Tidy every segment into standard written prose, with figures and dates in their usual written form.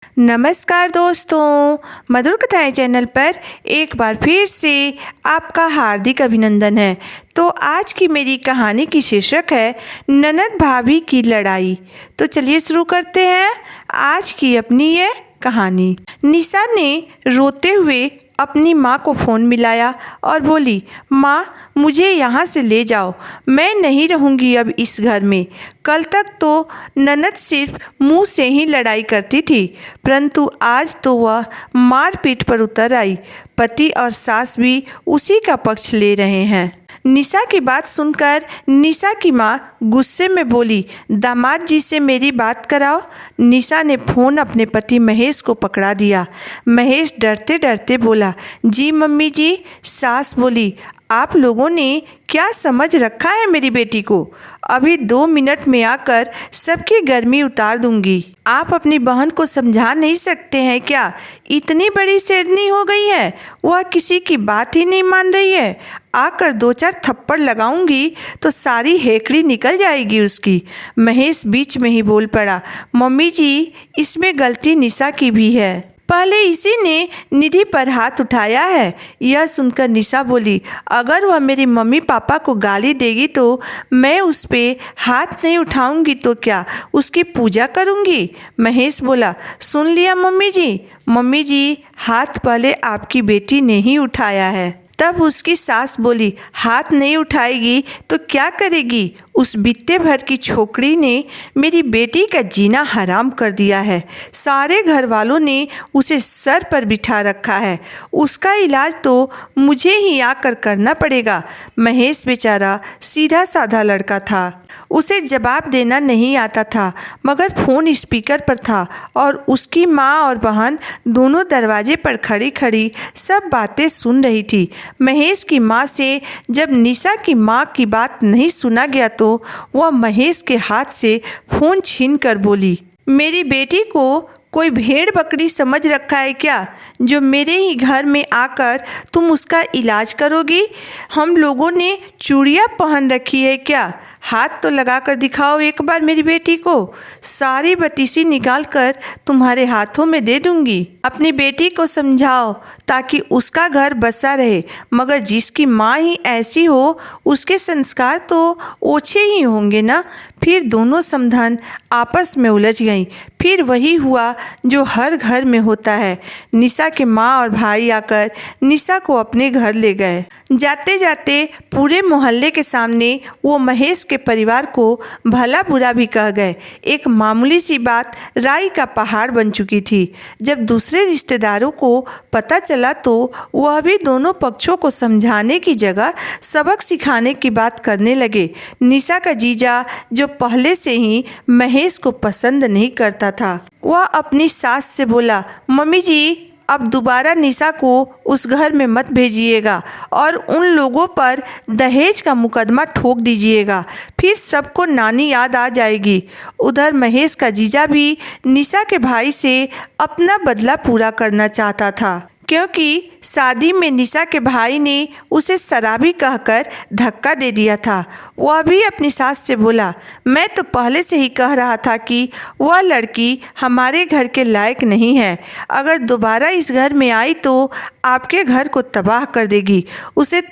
नमस्कार दोस्तों, मधुर कथाएं चैनल पर एक बार फिर से आपका हार्दिक अभिनंदन है। तो आज की मेरी कहानी की शीर्षक है ननद भाभी की लड़ाई। तो चलिए शुरू करते हैं आज की अपनी ये कहानी। निशा ने रोते हुए अपनी माँ को फ़ोन मिलाया और बोली, माँ मुझे यहाँ से ले जाओ, मैं नहीं रहूँगी अब इस घर में। कल तक तो ननद सिर्फ मुंह से ही लड़ाई करती थी, परंतु आज तो वह मारपीट पर उतर आई। पति और सास भी उसी का पक्ष ले रहे हैं। निशा की बात सुनकर निशा की माँ गुस्से में बोली, दामाद जी से मेरी बात कराओ। निशा ने फ़ोन अपने पति महेश को पकड़ा दिया। महेश डरते डरते बोला, जी मम्मी जी। सास बोली, आप लोगों ने क्या समझ रखा है मेरी बेटी को? अभी 2 मिनट में आकर सबकी गर्मी उतार दूंगी। आप अपनी बहन को समझा नहीं सकते हैं क्या? इतनी बड़ी शेरनी हो गई है, वह किसी की बात ही नहीं मान रही है। आकर 2-4 थप्पड़ लगाऊंगी तो सारी हेकड़ी निकल जाएगी उसकी। महेश बीच में ही बोल पड़ा, मम्मी जी इसमें गलती निशा की भी है, पहले इसी ने निधि पर हाथ उठाया है। यह सुनकर निशा बोली, अगर वह मेरी मम्मी पापा को गाली देगी तो मैं उस पर हाथ नहीं उठाऊंगी तो क्या उसकी पूजा करूंगी? महेश बोला, सुन लिया मम्मी जी। मम्मी जी हाथ पहले आपकी बेटी ने ही उठाया है। तब उसकी सास बोली, हाथ नहीं उठाएगी तो क्या करेगी? उस बित्ते भर की छोकरी ने मेरी बेटी का जीना हराम कर दिया है। सारे घर वालों ने उसे सर पर बिठा रखा है। उसका इलाज तो मुझे ही आकर करना पड़ेगा। महेश बेचारा सीधा साधा लड़का था, उसे जवाब देना नहीं आता था, मगर फ़ोन स्पीकर पर था और उसकी माँ और बहन दोनों दरवाजे पर खड़ी खड़ी सब बातें सुन रही थी। महेश की माँ से जब निशा की माँ की बात नहीं सुना गया तो वह महेश के हाथ से फ़ोन छीन कर बोली, मेरी बेटी को कोई भेड़ बकरी समझ रखा है क्या, जो मेरे ही घर में आकर तुम उसका इलाज करोगी? हम लोगों ने चूड़ियाँ पहन रखी है क्या? हाथ तो लगा कर दिखाओ एक बार मेरी बेटी को। सारी बतीसी निकाल कर तुम्हारे हाथों में दे दूंगी। अपनी बेटी को समझाओ ताकि उसका घर बसा रहे, मगर जिसकी माँ ही ऐसी हो उसके संस्कार तो ओछे ही होंगे ना। फिर दोनों समधन आपस में उलझ गईं। फिर वही हुआ जो हर घर में होता है। निशा के माँ और भाई आकर निशा को अपने घर ले गए। जाते जाते पूरे मोहल्ले के सामने वो महेश के परिवार को भला बुरा भी कह गए। एक मामूली सी बात राई का पहाड़ बन चुकी थी। जब दूसरे रिश्तेदारों को पता चला तो वह भी दोनों पक्षों को समझाने की जगह सबक सिखाने की बात करने लगे। निशा का जीजा जो पहले से ही महेश को पसंद नहीं करता था, वह अपनी सास से बोला, मम्मी जी अब दोबारा निशा को उस घर में मत भेजिएगा और उन लोगों पर दहेज का मुकदमा ठोक दीजिएगा, फिर सबको नानी याद आ जाएगी। उधर महेश का जीजा भी निशा के भाई से अपना बदला पूरा करना चाहता था, क्योंकि शादी में निशा के भाई ने उसे शराबी कहकर धक्का दे दिया था। वह भी अपनी सास से बोला, मैं तो पहले से ही कह रहा था कि वह लड़की हमारे घर के लायक नहीं है। अगर दोबारा इस घर में आई तो आपके घर को तबाह कर देगी। उसे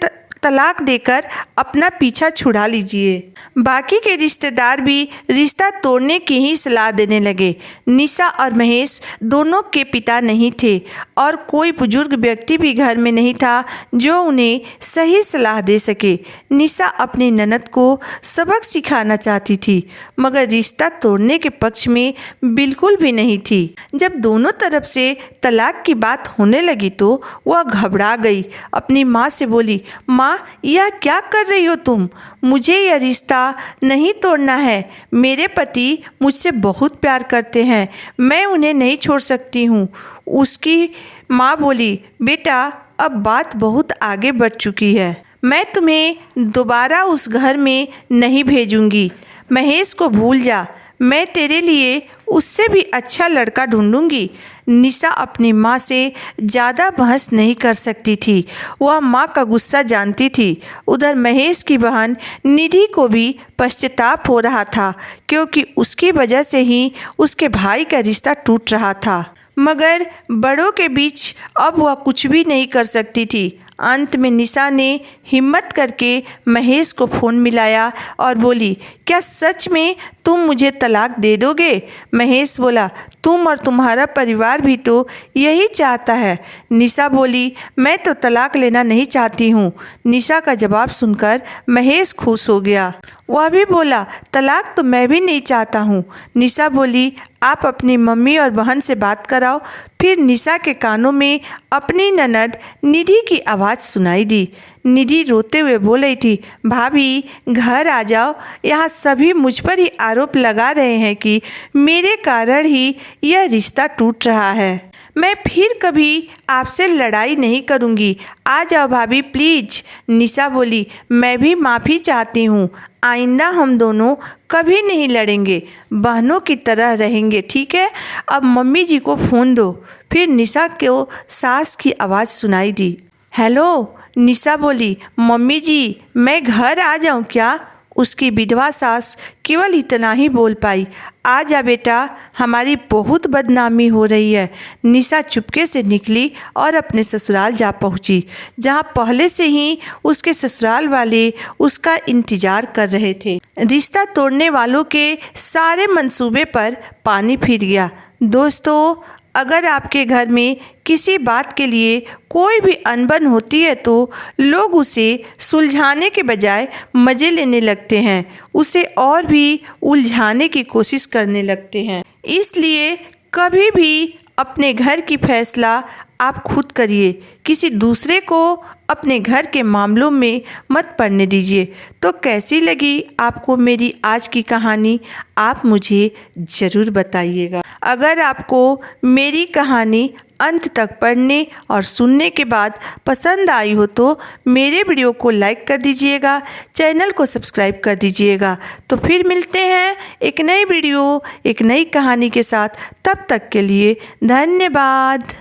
तलाक देकर अपना पीछा छुड़ा लीजिए। बाकी के रिश्तेदार भी रिश्ता तोड़ने की ही सलाह देने लगे। निशा और महेश दोनों के पिता नहीं थे और कोई बुजुर्ग व्यक्ति भी घर में नहीं था जो उन्हें सही सलाह दे सके। निशा अपनी ननद को सबक सिखाना चाहती थी, मगर रिश्ता तोड़ने के पक्ष में बिल्कुल भी नहीं थी। जब दोनों तरफ से तलाक की बात होने लगी तो वह घबरा गई। अपनी माँ से बोली, माँ यह क्या कर रही हो तुम? मुझे यह रिश्ता नहीं तोड़ना है। मेरे पति मुझसे बहुत प्यार करते हैं, मैं उन्हें नहीं छोड़ सकती हूँ। उसकी माँ बोली, बेटा अब बात बहुत आगे बढ़ चुकी है, मैं तुम्हें दोबारा उस घर में नहीं भेजूंगी। महेश को भूल जा, मैं तेरे लिए उससे भी अच्छा लड़का ढूंढूंगी। निशा अपनी माँ से ज़्यादा बहस नहीं कर सकती थी। वह माँ का गुस्सा जानती थी। उधर महेश की बहन निधि को भी पश्चाताप हो रहा था, क्योंकि उसकी वजह से ही उसके भाई का रिश्ता टूट रहा था। मगर बड़ों के बीच अब वह कुछ भी नहीं कर सकती थी। अंत में निशा ने हिम्मत करके महेश को फ़ोन मिलाया और बोली, क्या सच में तुम मुझे तलाक दे दोगे? महेश बोला, तुम और तुम्हारा परिवार भी तो यही चाहता है। निशा बोली, मैं तो तलाक लेना नहीं चाहती हूँ। निशा का जवाब सुनकर महेश खुश हो गया। वह भी बोला, तलाक तो मैं भी नहीं चाहता हूँ। निशा बोली, आप अपनी मम्मी और बहन से बात कराओ। फिर निशा के कानों में अपनी ननद निधि की आवाज़ सुनाई दी। निधि रोते हुए बोल रही थी, भाभी घर आ जाओ, यहाँ सभी मुझ पर ही आरोप लगा रहे हैं कि मेरे कारण ही यह रिश्ता टूट रहा है। मैं फिर कभी आपसे लड़ाई नहीं करूँगी। आ जाओ भाभी प्लीज। निशा बोली, मैं भी माफ़ी चाहती हूँ। आइंदा हम दोनों कभी नहीं लड़ेंगे, बहनों की तरह रहेंगे, ठीक है? अब मम्मी जी को फ़ोन दो। फिर निशा को सास की आवाज़ सुनाई दी। हेलो। निशा बोली, मम्मी जी मैं घर आ जाऊँ क्या? उसकी विधवा सास केवल इतना ही बोल पाई, आ जा बेटा, हमारी बहुत बदनामी हो रही है। निशा चुपके से निकली और अपने ससुराल जा पहुंची, जहां पहले से ही उसके ससुराल वाले उसका इंतजार कर रहे थे। रिश्ता तोड़ने वालों के सारे मंसूबे पर पानी फिर गया। दोस्तों, अगर आपके घर में किसी बात के लिए कोई भी अनबन होती है तो लोग उसे सुलझाने के बजाय मज़े लेने लगते हैं, उसे और भी उलझाने की कोशिश करने लगते हैं। इसलिए कभी भी अपने घर की फैसला आप खुद करिए, किसी दूसरे को अपने घर के मामलों में मत पड़ने दीजिए। तो कैसी लगी आपको मेरी आज की कहानी, आप मुझे ज़रूर बताइएगा। अगर आपको मेरी कहानी अंत तक पढ़ने और सुनने के बाद पसंद आई हो तो मेरे वीडियो को लाइक कर दीजिएगा, चैनल को सब्सक्राइब कर दीजिएगा। तो फिर मिलते हैं एक नई वीडियो, एक नई कहानी के साथ। तब तक के लिए धन्यवाद।